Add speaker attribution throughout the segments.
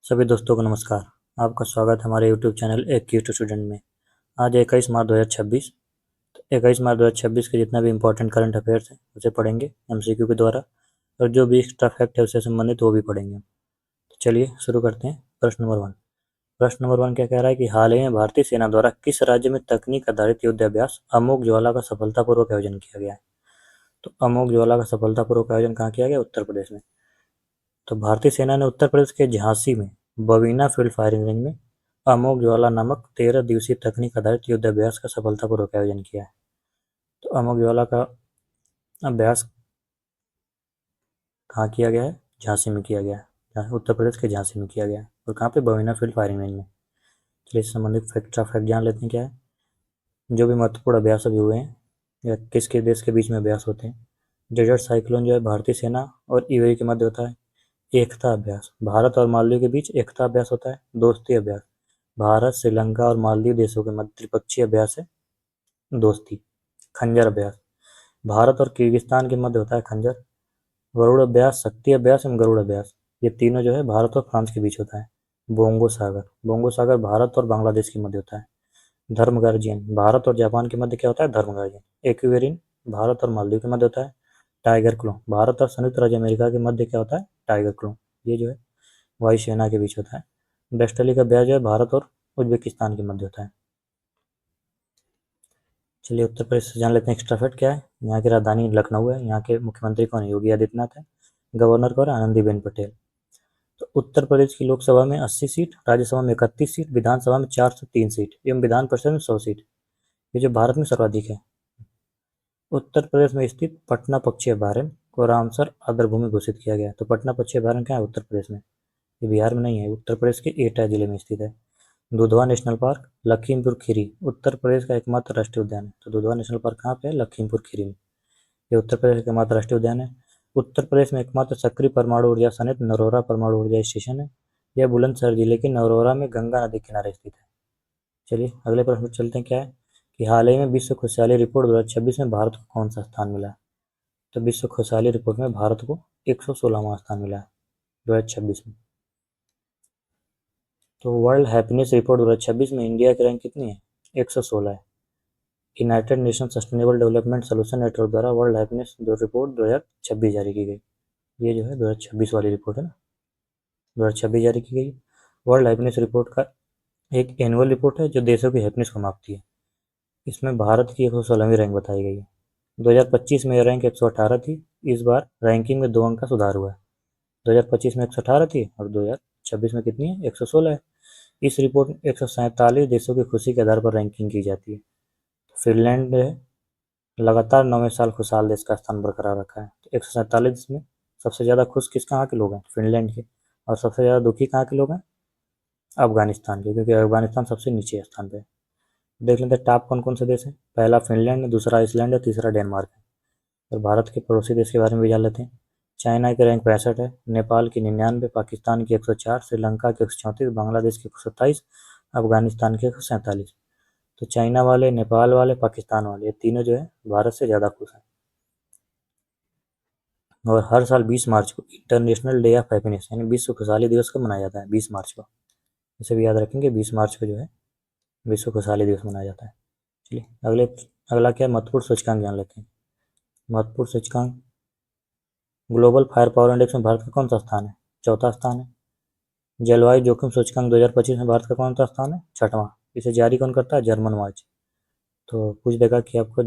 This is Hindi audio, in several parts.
Speaker 1: सभी दोस्तों को नमस्कार। आपका स्वागत है हमारे यूट्यूब चैनल एक की टू स्टूडेंट में। आज 21 मार्च 2026। 21 मार्च 2026 के जितना भी इम्पोर्टेंट करंट अफेयर्स हैं उसे पढ़ेंगे एमसीक्यू के द्वारा, और जो भी एक्स्ट्रा फैक्ट है उससे संबंधित वो भी पढ़ेंगे। तो चलिए शुरू करते हैं। प्रश्न नंबर 1 क्या कह रहा है कि हाल ही में भारतीय सेना द्वारा किस राज्य में तकनीक आधारित युद्ध अभ्यास अमोघ ज्वाला का सफलतापूर्वक आयोजन किया गया है? तो अमोघ ज्वाला का सफलतापूर्वक आयोजन कहाँ किया गया? उत्तर प्रदेश में। तो भारतीय सेना ने उत्तर प्रदेश के झांसी में बवीना फील्ड फायरिंग रेंज में अमोघ ज्वाला नामक 13 दिवसीय तकनीक आधारित युद्ध अभ्यास का सफलतापूर्वक आयोजन किया है। तो अमोघ ज्वाला का अभ्यास कहाँ किया गया है? झांसी में किया गया है। उत्तर प्रदेश के झांसी में किया गया है। और कहाँ पे? बवीना फील्ड फायरिंग रेंज में। चलिए इससे संबंधित फैक्ट जान लेते हैं क्या है। जो भी महत्वपूर्ण अभ्यास अभी हुए हैं या किसके देश के बीच में अभ्यास होते हैं। डेजर्ट साइक्लोन जो है भारतीय सेना और यूएई के मध्य होता है। एकता अभ्यास भारत और मालदीव के बीच एकता अभ्यास होता है। दोस्ती अभ्यास भारत, श्रीलंका और मालदीव देशों के मध्य त्रिपक्षीय अभ्यास है दोस्ती। खंजर अभ्यास भारत और किर्गिस्तान के मध्य होता है खंजर। गरुड़ अभ्यास, शक्ति अभ्यास एवं गरुड़ अभ्यास ये तीनों जो है भारत और फ्रांस के बीच होता है। बोंगो सागर भारत और बांग्लादेश के मध्य होता है। धर्म गार्जियन भारत और जापान के मध्य क्या होता है? धर्म गार्जियन। एक्वेरिन भारत और मालदीव के मध्य होता है। टाइगर क्लो भारत और संयुक्त राज्य अमेरिका के मध्य क्या होता है? टाइगर क्लो। ये जो है वायुसेना के बीच होता है। वेस्टर्ली का अभ्यास जो है भारत और उज्बेकिस्तान के मध्य होता है। चलिए उत्तर प्रदेश से जान लेते हैं एक्स्ट्रा फैक्ट क्या है। यहाँ की राजधानी लखनऊ है। यहाँ के मुख्यमंत्री कौन है? योगी आदित्यनाथ है। गवर्नर कौन है? आनंदीबेन पटेल। तो उत्तर प्रदेश की लोकसभा में 80 सीट, राज्यसभा में 31 सीट, विधानसभा में 403 सीट एवं विधान परिषद में 100 सीट। ये जो भारत में सर्वाधिक है। उत्तर प्रदेश में स्थित पटना पक्षी अभयारण्य को रामसर आर्द्रभूमि घोषित किया गया। तो पटना पक्षी अभयारण्य क्या है? उत्तर प्रदेश में। ये बिहार में नहीं है, उत्तर प्रदेश के एटा जिले में स्थित है। दुधवा नेशनल पार्क लखीमपुर खीरी उत्तर प्रदेश का एकमात्र राष्ट्रीय उद्यान है। तो दुधवा नेशनल पार्क कहाँ पे है? लखीमपुर खीरी में। ये उत्तर प्रदेश का एकमात्र राष्ट्रीय उद्यान है। उत्तर प्रदेश में एकमात्र सक्रिय परमाणु ऊर्जा संयंत्र नरोरा परमाणु ऊर्जा स्टेशन है। यह बुलंदशहर जिले के नरोरा में गंगा नदी के किनारे स्थित है। चलिए अगले प्रश्न पर चलते हैं क्या है कि हाल ही में विश्व खुशहाली रिपोर्ट 2026 में भारत को कौन सा स्थान मिला है? तो विश्व खुशहाली रिपोर्ट में भारत को 116वां स्थान मिला है 2026 में। तो वर्ल्ड हैप्पीनेस रिपोर्ट 2026 में इंडिया की रैंक कितनी है? 116 है। United nation sustainable development solution network द्वारा वर्ल्ड हैप्पीनेस रिपोर्ट 2026 जारी की गई। ये जो है 2026 वाली रिपोर्ट है ना, 2026 जारी की गई। वर्ल्ड हैप्पीनेस रिपोर्ट का एक एनुअल रिपोर्ट है जो देशों की हैप्पीनेस को मापती है। इसमें भारत की 116वीं रैंक बताई गई है। 2025 में यह रैंक 118 थी। इस बार रैंकिंग में 2 अंक का सुधार हुआ है। 2025 में 118 थी और 2026 में कितनी है? 116 है। इस रिपोर्ट में 147 देशों की खुशी के आधार पर रैंकिंग की जाती है। फिनलैंड ने लगातार 9वें साल खुशहाल देश का स्थान बरकरार रखा है। तो 147 में सबसे ज़्यादा खुश किस कहाँ के लोग हैं? फिनलैंड के। और सबसे ज़्यादा दुखी कहाँ के लोग हैं? अफगानिस्तान के, क्योंकि अफगानिस्तान सबसे नीचे स्थान पे है। देख लेते हैं टॉप कौन कौन से देश हैं। पहला फिनलैंड है, दूसरा आइसलैंड है, तीसरा डेनमार्क है। और भारत के पड़ोसी देश के बारे में भी जान लेते हैं। चाइना की रैंक 65 है, नेपाल की 99, पाकिस्तान की 104, श्रीलंका की 134, बांग्लादेश की 127, अफगानिस्तान की 147। तो चाइना वाले, नेपाल वाले, पाकिस्तान वाले ये तीनों जो है भारत से ज़्यादा खुश हैं। और हर साल 20 मार्च को इंटरनेशनल डे ऑफ हैप्पीनेस यानी विश्व खुशहाली दिवस को मनाया जाता है 20 मार्च को। इसे भी याद रखेंगे, 20 मार्च को जो है विश्व खुशहाली दिवस मनाया जाता है। चलिए अगला क्या है? महत्वपूर्ण सूचकांक जान लेते हैं। महत्वपूर्ण सूचकांक ग्लोबल फायर पावर इंडेक्स में भारत का कौन सा स्थान है? चौथा स्थान है। जलवायु जोखिम सूचकांक 2025 में भारत का कौन सा स्थान है? छठवां। इसे जारी कौन करता है? German watch. तो पूछ देगा कि आपको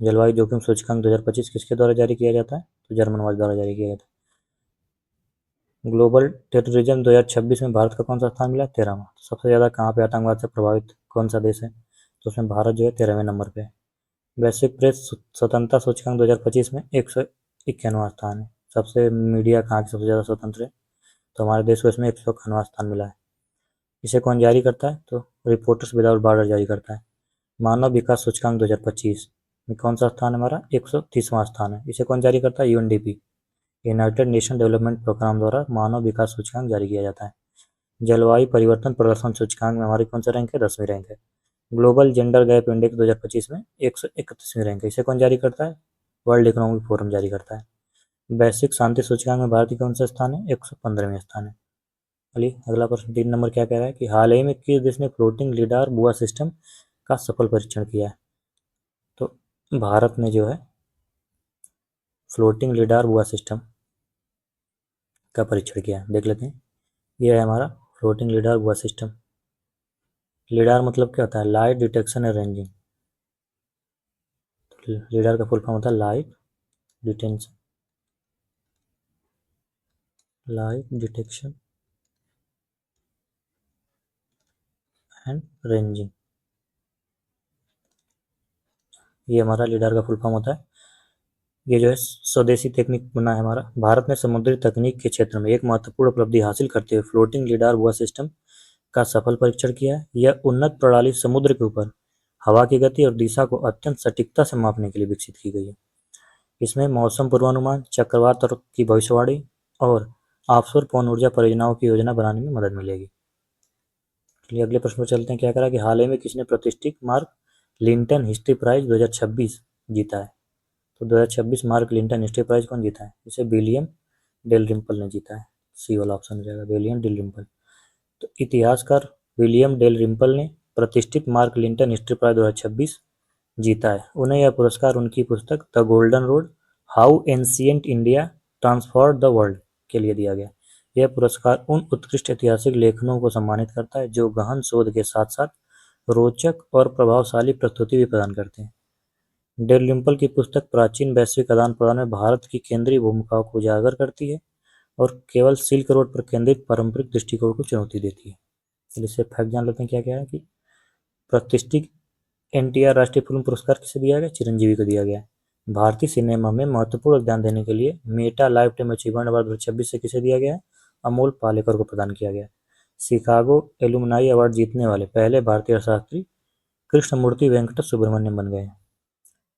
Speaker 1: जलवायु जोखिम सूचकांक 2025 किसके द्वारा जारी किया जाता है? तो जर्मन वाच द्वारा जारी किया जाता है। ग्लोबल टेररिज्म 2026 में भारत का कौन सा स्थान मिला? 13वां। सबसे ज़्यादा कहाँ पे आतंकवाद से प्रभावित कौन सा देश है? तो उसमें भारत जो है 13वें नंबर पे है। वैश्विक प्रेस स्वतंत्रता सूचकांक 2025 में 151वां स्थान है। सबसे मीडिया कहाँ की सबसे ज़्यादा स्वतंत्र है? तो हमारे देश को इसमें 151वां स्थान मिला है। इसे कौन जारी करता है? तो रिपोर्टर्स विदाउट बॉर्डर जारी करता है। मानव विकास सूचकांक 2025 में कौन सा स्थान है हमारा? 130वां स्थान है। इसे कौन जारी करता है? UNDP, United Nation Development Programme द्वारा मानव विकास सूचकांक जारी किया जाता है। जलवायु परिवर्तन प्रदर्शन सूचकांक में हमारी कौन सा रैंक है? 10वीं रैंक है। ग्लोबल जेंडर गैप इंडेक्स 2025 में 131वीं रैंक है। इसे कौन जारी करता है? वर्ल्ड इकोनॉमिक फोरम जारी करता है। वैश्विक शांति सूचकांक में भारत की कौन सा स्थान है? 115वें स्थान है। चलिए अगला प्रश्न 3 नंबर क्या कह रहा है कि हाल ही में किस देश ने फ्लोटिंग लिडार बुआ सिस्टम का सफल परीक्षण किया है। तो भारत ने जो है फ्लोटिंग लिडार बुआ सिस्टम का परीक्षण किया है। देख लेते हैं, यह है हमारा floating lidar buoy system. Lidar मतलब क्या होता है, light detection and ranging. Lidar का फुल फॉर्म होता है light detection, light detection and ranging, ये हमारा लिडार का फुल फॉर्म होता है। ये जो है स्वदेशी तकनीक बना है हमारा। भारत ने समुद्री तकनीक के क्षेत्र में एक महत्वपूर्ण उपलब्धि हासिल करते हुए फ्लोटिंग लिडार बुआ सिस्टम का सफल परीक्षण किया है। यह उन्नत प्रणाली समुद्र के ऊपर हवा की गति और दिशा को अत्यंत सटीकता से मापने के लिए विकसित की गई है। इसमें मौसम पूर्वानुमान, चक्रवात की भविष्यवाणी और ऑफशोर पवन ऊर्जा परियोजनाओं की योजना बनाने में मदद मिलेगी। चलिए अगले प्रश्न पर चलते हैं। क्या करा कि हाल ही में किसने प्रतिष्ठित मार्क लिंटन हिस्ट्री प्राइज 2026 जीता है। तो 2026 मार्क लिंटन हिस्ट्री प्राइज कौन जीता है, इसे विलियम डेलरिम्पल ने जीता है। सी वाला ऑप्शन हो जाएगा, विलियम डेलरिम्पल। तो इतिहासकार विलियम डेलरिम्पल ने प्रतिष्ठित मार्क लिंटन हिस्ट्री प्राइज 2026 जीता है। उन्हें यह पुरस्कार उनकी पुस्तक the golden road, how ancient India transformed the world के लिए दिया गया। यह पुरस्कार उन उत्कृष्ट ऐतिहासिक लेखनों को सम्मानित करता है जो गहन शोध के साथ साथ रोचक और प्रभावशाली प्रस्तुति भी प्रदान करते हैं। डेलरिम्पल की पुस्तक प्राचीन वैश्विक आदान प्रदान में भारत की केंद्रीय भूमिकाओं को उजागर करती है और केवल सिल्क रोड पर केंद्रित पारंपरिक दृष्टिकोण को चुनौती देती है। इससे फैक्ट जान लेते हैं क्या क्या है कि प्रतिष्ठित एनटीआर राष्ट्रीय फिल्म पुरस्कार किसे दिया गया, चिरंजीवी को दिया गया है। भारतीय सिनेमा में महत्वपूर्ण योगदान देने के लिए Meta life time achievement award 2026 से किसे दिया गया है, अमोल पालेकर को प्रदान किया गया। शिकागो एलुमनाई अवार्ड जीतने वाले पहले भारतीय अर्थशास्त्री कृष्णमूर्ति वेंकट सुब्रमण्यम बन गए हैं।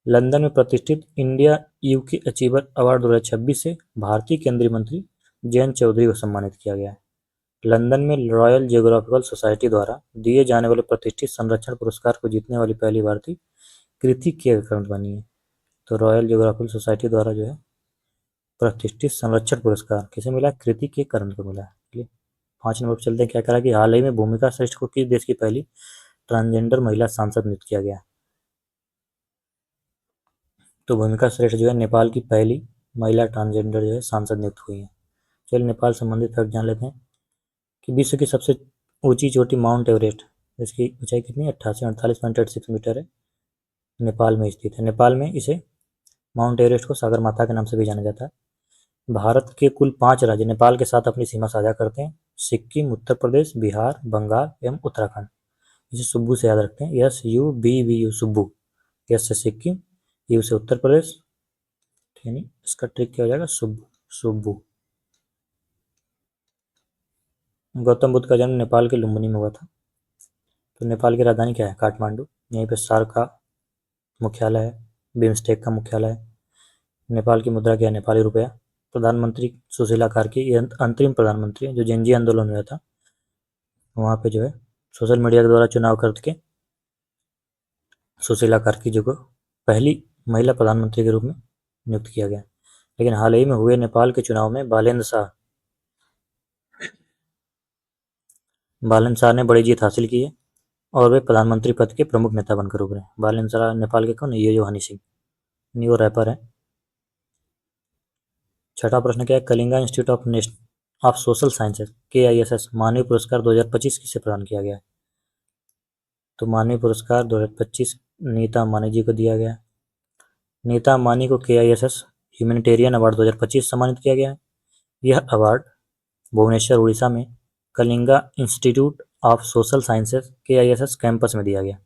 Speaker 1: लंदन में प्रतिष्ठित इंडिया यूके अचीवर अवार्ड 2026 से भारतीय केंद्रीय मंत्री जयंत चौधरी को सम्मानित किया गया है। लंदन में रॉयल जियोग्राफिकल सोसाइटी द्वारा दिए जाने वाले प्रतिष्ठित संरक्षण पुरस्कार को जीतने वाली पहली भारतीय कृति केकरण बनी है। तो रॉयल जियोग्राफिकल सोसाइटी द्वारा जो है प्रतिष्ठित संरक्षण पुरस्कार किसे मिला, कृति केकरण को मिला है। 5 नंबर पर चलते हैं। क्या करा कि हाल ही में भूमिका श्रेष्ठ को किस देश की पहली ट्रांसजेंडर महिला सांसद नियुक्त किया गया। तो भूमिका श्रेष्ठ जो है नेपाल की पहली महिला ट्रांसजेंडर जो है सांसद नियुक्त हुई है। चलिए नेपाल संबंधित फैक्ट जान लेते हैं कि विश्व की सबसे ऊंची चोटी माउंट एवरेस्ट, इसकी ऊंचाई कितनी है, 88.86 मीटर है, नेपाल में स्थित है। नेपाल में इसे माउंट एवरेस्ट को सागर माता के नाम से भी जाना जाता है। भारत के कुल 5 राज्य नेपाल के साथ अपनी सीमा साझा करते हैं, सिक्किम, उत्तर प्रदेश, बिहार, बंगाल एवं उत्तराखंड। इसे सुब्बू से याद रखते हैं, SUBBU सुब्बू। एस से सिक्किम, यू से उत्तर प्रदेश, यानी इसका ट्रिक क्या हो जाएगा, सुब्बू सुब्बू। गौतम बुद्ध का जन्म नेपाल के लुम्बिनी में हुआ था। तो नेपाल की राजधानी क्या है, काठमांडू। यहीं पर सार्क का मुख्यालय है, बिम्स्टेक का मुख्यालय है। नेपाल की मुद्रा क्या है, नेपाली रुपया। प्रधानमंत्री सुशीला कार्की, ये अंतरिम प्रधानमंत्री है जो जेनजी आंदोलन हुआ था वहाँ पे जो है सोशल मीडिया के द्वारा चुनाव करके सुशीला कार्की जी को पहली महिला प्रधानमंत्री के रूप में नियुक्त किया गया। लेकिन हाल ही में हुए नेपाल के चुनाव में बालेन्द्र शाह ने बड़ी जीत हासिल की है और वे प्रधानमंत्री पद के प्रमुख नेता बनकर उभरे। बालेन्द्र शाह नेपाल के कौन है, ये जो हनी सिंह, नहीं वो रैपर है। छठा प्रश्न क्या है, Kalinga institute of social sciences KISS मानवीय पुरस्कार 2025 किसे प्रदान किया गया है। तो मानवीय पुरस्कार 2025 नीता अंबानी जी को दिया गया। नीता अंबानी को KISS ह्यूमैनिटेरियन अवार्ड 2025 सम्मानित किया गया है। यह अवार्ड भुवनेश्वर उड़ीसा में Kalinga institute of social sciences KISS campus में दिया गया।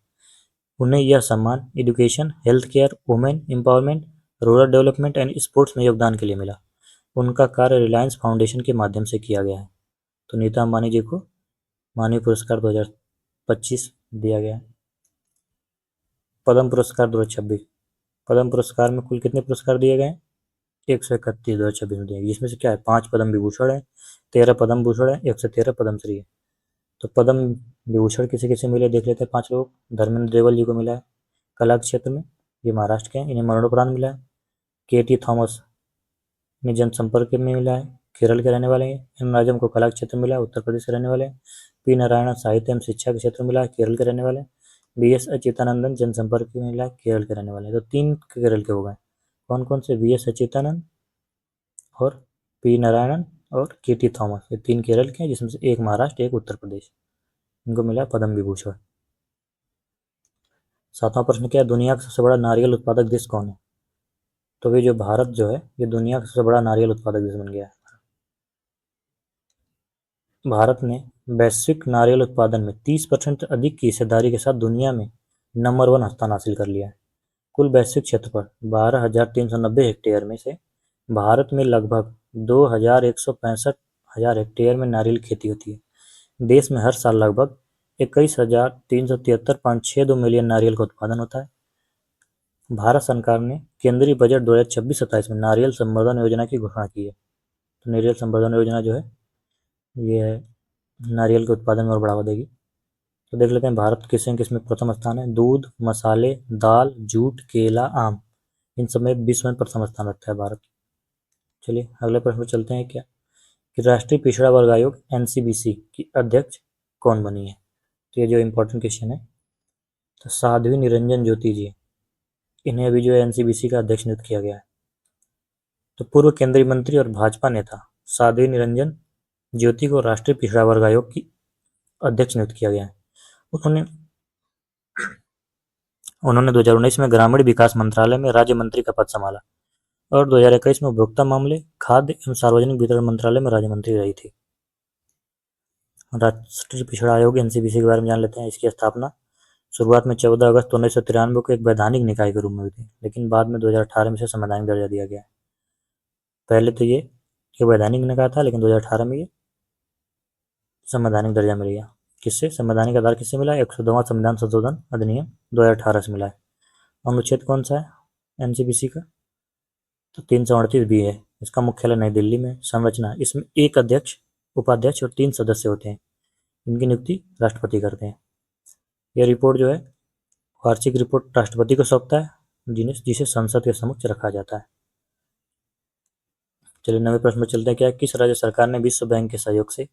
Speaker 1: उन्हें यह सम्मान education, health care, women empowerment, rural development and sports में योगदान के लिए मिला। उनका कार्य रिलायंस फाउंडेशन के माध्यम से किया गया है। तो नीता अंबानी जी को मानवीय पुरस्कार 2025 दिया गया है। पद्म पुरस्कार 2026, पद्म पुरस्कार में कुल कितने पुरस्कार दिए गए हैं, 131 2026 में दिए गए, जिसमें से क्या है 5 पद्म विभूषण है, 13 पद्म भूषण है, 113 पद्मश्री है। तो पद्म विभूषण किसे किसे मिले देख लेते हैं। 5 लोग, धर्मेंद्र देवल जी को मिला है कला क्षेत्र में, ये महाराष्ट्र के हैं, इन्हें मरणोपरांत मिला है। KT थॉमस ने जनसंपर्क में मिला है, केरल के रहने वाले हैं। एम राजम को कला क्षेत्र मिला है, उत्तर प्रदेश के रहने वाले हैं। पी नारायण साहित्य एवं शिक्षा के क्षेत्र मिला है, केरल के रहने वाले हैं। बी एस अच्युतानंदन जनसंपर्क के मिला है, केरल के रहने वाले हैं। तो 3 केरल के हो गए। कौन कौन से? बी एस अच्युतानंद और पी नारायणन और के टी थॉमस, ये 3 केरल के हैं, जिसमें से एक महाराष्ट्र, एक उत्तर प्रदेश, इनको मिला पद्म विभूषण। 7वां प्रश्न क्या है? दुनिया का सबसे बड़ा नारियल उत्पादक देश कौन है? तो ये जो भारत जो है, ये दुनिया का सबसे बड़ा नारियल उत्पादक देश बन गया है। भारत ने वैश्विक नारियल उत्पादन में 30% अधिक की हिस्सेदारी के साथ दुनिया में नंबर 1 स्थान हासिल कर लिया है। कुल वैश्विक क्षेत्रफल 12,390 हेक्टेयर में से भारत में लगभग 2,165 हेक्टेयर में नारियल की खेती होती है। देश में हर साल लगभग 21,373.62 मिलियन नारियल का उत्पादन होता है। भारत सरकार ने केंद्रीय बजट 2026-27 में नारियल संवर्धन योजना की घोषणा की है। तो नारियल संवर्धन योजना जो है, ये नारियल के उत्पादन में और बढ़ावा देगी। तो देख लेते हैं भारत किस में प्रथम स्थान है। दूध, मसाले, दाल, जूट, केला, आम, इन सब में विश्व में प्रथम स्थान रखता है भारत। चलिए अगले प्रश्न पर चलते हैं। क्या कि राष्ट्रीय पिछड़ा वर्ग आयोग NCBC की अध्यक्ष कौन बनी है? तो ये जो इम्पोर्टेंट क्वेश्चन है, तो साध्वी निरंजन ज्योति जी, इन्हें अभी जो है NCBC का अध्यक्ष नियुक्त किया गया है। तो पूर्व केंद्रीय मंत्री और भाजपा नेता साध्वी निरंजन ज्योति को राष्ट्रीय पिछड़ा वर्ग आयोग की अध्यक्ष नियुक्त किया गया है। उन्होंने 2019 में ग्रामीण विकास मंत्रालय में राज्य मंत्री का पद संभाला और 2021 में उपभोक्ता मामले, खाद्य एवं सार्वजनिक वितरण मंत्रालय में राज्य मंत्री रही थी। राष्ट्रीय पिछड़ा आयोग NCBC के बारे में जान लेते हैं। इसकी स्थापना शुरुआत में 14 अगस्त 1993 को एक वैधानिक निकाय के रूप में हुई थी, लेकिन बाद में 2018 में इसे संवैधानिक दर्जा दिया गया है। पहले तो ये एक वैधानिक निकाय था, लेकिन 2018 में ये संवैधानिक दर्जा मिल गया। किससे? संवैधानिक आधार किससे मिला है? 102वां संविधान संशोधन अधिनियम 2018 से मिला है। अनुच्छेद कौन सा है NCBC का? तो 338 भी है। इसका मुख्यालय नई दिल्ली में। संरचना, इसमें 1 अध्यक्ष, उपाध्यक्ष और 3 सदस्य होते हैं। इनकी नियुक्ति राष्ट्रपति करते हैं। यह रिपोर्ट जो है, वार्षिक रिपोर्ट राष्ट्रपति को सौंपता है, जिसे संसद के समक्ष रखा जाता है। चलिए 9वें प्रश्न में चलते हैं। क्या किस राज्य सरकार ने विश्व बैंक के सहयोग से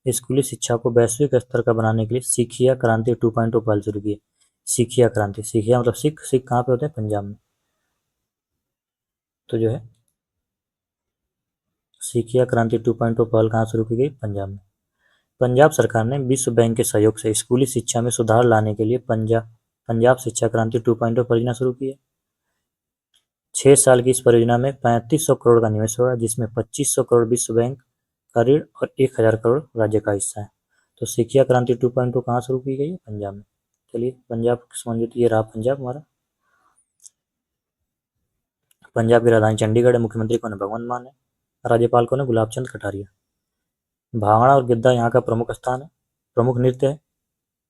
Speaker 1: स्कूली शिक्षा को वैश्विक स्तर का बनाने के लिए सिखिया क्रांति 2.0 पहल शुरू की है? सिखिया क्रांति, सिखिया मतलब सिख, सिख कहाँ पे होते हैं? पंजाब में। तो जो है सिखिया क्रांति 2.0 पहल कहाँ शुरू की गई? पंजाब में। पंजाब सरकार ने विश्व बैंक के सहयोग से स्कूली शिक्षा में सुधार लाने के लिए पंजाब शिक्षा क्रांति 2.0 परियोजना शुरू की है। 6 साल की इस परियोजना में 3500 करोड़ का निवेश होगा, जिसमें 2500 करोड़ विश्व बैंक का ऋण और 1000 करोड़ राज्य का हिस्सा है। तो सिखिया क्रांति 2.0 कहाँ शुरू की गई है? पंजाब में। चलिए पंजाब समझिए, ये रहा पंजाब हमारा। पंजाब की राजधानी चंडीगढ़ है। मुख्यमंत्री कौन है? भगवंत मान है। राज्यपाल कौन है? गुलाब चंद कटारिया। भांगड़ा और गिद्धा यहाँ का प्रमुख स्थान है, प्रमुख नृत्य है।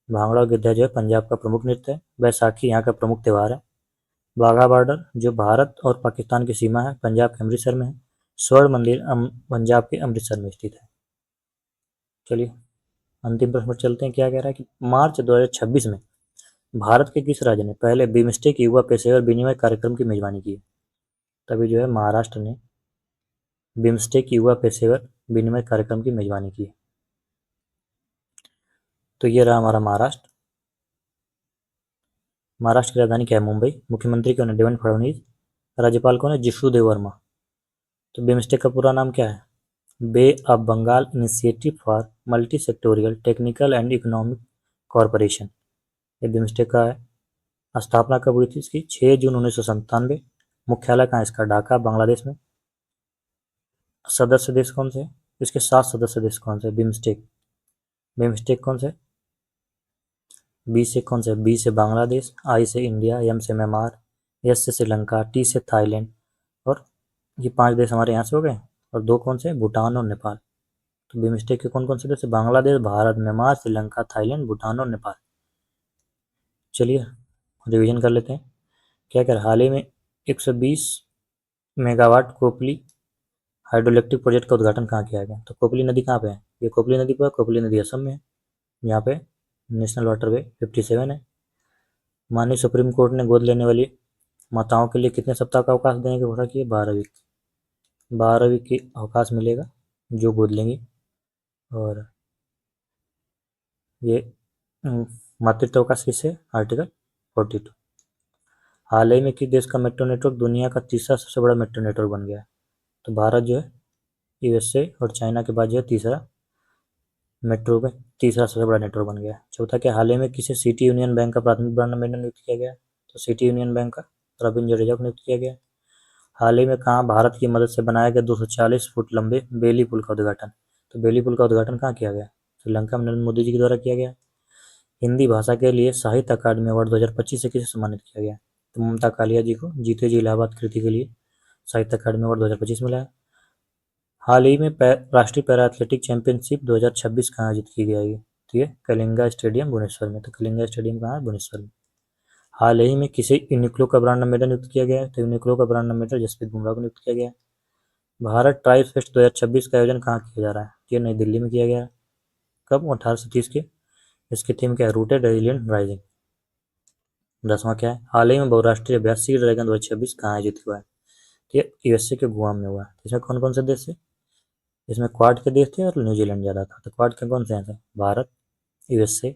Speaker 1: भांगड़ा और गिद्धा जो है पंजाब का प्रमुख नृत्य है। बैसाखी यहाँ का प्रमुख त्यौहार है। वाघा बॉर्डर जो भारत और पाकिस्तान की सीमा है, पंजाब के अमृतसर में है। स्वर्ण मंदिर पंजाब के अमृतसर में स्थित है। चलिए अंतिम प्रश्न पर चलते हैं। क्या कह रहा है कि मार्च 2026 में भारत के किस राज्य ने पहले बिम्स्टेक युवा पेशेवर विनिमय कार्यक्रम की मेजबानी की है? तभी जो है महाराष्ट्र ने बिम्स्टेक युवा पेशेवर विनिमय कार्यक्रम की मेजबानी की है। तो ये रहा हमारा महाराष्ट्र। महाराष्ट्र की राजधानी क्या है? मुंबई। मुख्यमंत्री कौन है? देवेंद्र फडणवीस। राज्यपाल कौन है? जिष्णुदेव वर्मा। तो बिम्स्टेक का पूरा नाम क्या है? Bay of Bengal initiative for multi sectoral technical and economic corporation. ये बिम्स्टेक का है। स्थापना कब हुई थी इसकी? 6 जून 1997। मुख्यालय कहाँ है इसका? ढाका, बांग्लादेश में। सदस्य देश कौन से? इसके 7 सदस्य देश कौन से? बिम्स्टेक कौन से? बी से कौन से? बी से बांग्लादेश, आई से इंडिया, एम से म्यांमार, एस से श्रीलंका, टी से थाईलैंड, और ये 5 देश हमारे यहाँ से हो गए। और 2 कौन से? भूटान और नेपाल। तो बिम्स्टेक के कौन कौन से देश? बांग्लादेश, भारत, म्यांमार, श्रीलंका, थाईलैंड, भूटान और नेपाल। चलिए रिवीजन कर लेते हैं। क्या कर हाल ही में 120 मेगावाट कोपली हाइड्रोइलेक्ट्रिक प्रोजेक्ट का उद्घाटन कहाँ किया गया? तो कोपली नदी कहाँ पे है? ये कोपली नदी पर, कोपली नदी असम में है। यहाँ पे नेशनल वाटरवे 57 है। माननीय सुप्रीम कोर्ट ने गोद लेने वाली माताओं के लिए कितने सप्ताह का अवकाश देने की घोषणा की है? 12 वीक। 12 वीक की अवकाश मिलेगा जो गोद लेंगी। और ये मातृत्व अवकाश किससे, आर्टिकल 42। हाल ही में किस देश का मेट्रो नेटवर्क दुनिया का तीसरा सबसे बड़ा मेट्रो नेटवर्क बन गया है? तो भारत जो है यूएसए और चाइना के बाद जो है तीसरा मेट्रो में तीसरा सबसे बड़ा नेटवर्क बन गया है। चौथा, क्या हाल ही में किसे सिटी यूनियन बैंक का प्राथमिक ब्रांड एम्बेसडर नियुक्त किया गया? तो सिटी यूनियन बैंक का रविंद्र जडेजा को नियुक्त किया गया। हाल ही में कहाँ भारत की मदद से बनाया गया 240 फुट लंबे बेली पुल का उद्घाटन? तो बेली पुल का उद्घाटन कहाँ किया गया? श्रीलंका में नरेंद्र मोदी जी के द्वारा किया गया। हिंदी भाषा के लिए साहित्य अकादमी अवार्ड 2025 से किसे सम्मानित किया गया? तो ममता कालिया जी को जीते जी इलाहाबाद कृति के लिए साहित्य अकादमी अवार्ड 2025 मिला है। हाल ही में राष्ट्रीय पैरा एथलेटिक चैंपियनशिप 2026 कहाँ आयोजित की गई है? तो ये कलिंगा स्टेडियम भुवनेश्वर में। तो कलिंगा स्टेडियम कहाँ है? भुवनेश्वर में। हाल ही में किसे यूनिक्लो का ब्रांड एम्बेसडर नियुक्त किया गया है? तो यूनिक्लो का ब्रांड एम्बेसडर जसप्रीत बुमराह को नियुक्त किया गया है। भारत ट्राइब्स फेस्ट 2026 का आयोजन कहाँ किया जा रहा है? ये नई दिल्ली में किया गया है। कब? 1830 के। इसकी थीम क्या है? Rooted resilient rising. 10वां क्या है? हाल ही में बहुराष्ट्रीय अभ्यास सी ड्रैगन 2026 कहाँ आयोजित हुआ है? तो ये यूएसए के गुआम में हुआ है। इसमें कौन कौन से देश है? इसमें क्वाड के देश थे और न्यूजीलैंड ज़्यादा था। तो क्वाड के कौन से हैं? थे भारत, यूएसए,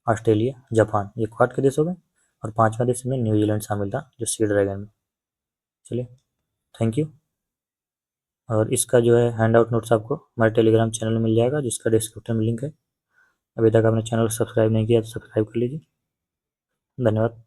Speaker 1: ऑस्ट्रेलिया, जापान, ये क्वाड के देश हो गए। और 5वां देश में न्यूजीलैंड शामिल था जो सी ड्रैगन में। चलिए, थैंक यू। और इसका जो है हैंड आउट नोट्स आपको हमारे टेलीग्राम चैनल में मिल जाएगा, जिसका डिस्क्रिप्शन में लिंक है। अभी तक आपने चैनल को सब्सक्राइब नहीं किया तो सब्सक्राइब कर लीजिए। धन्यवाद।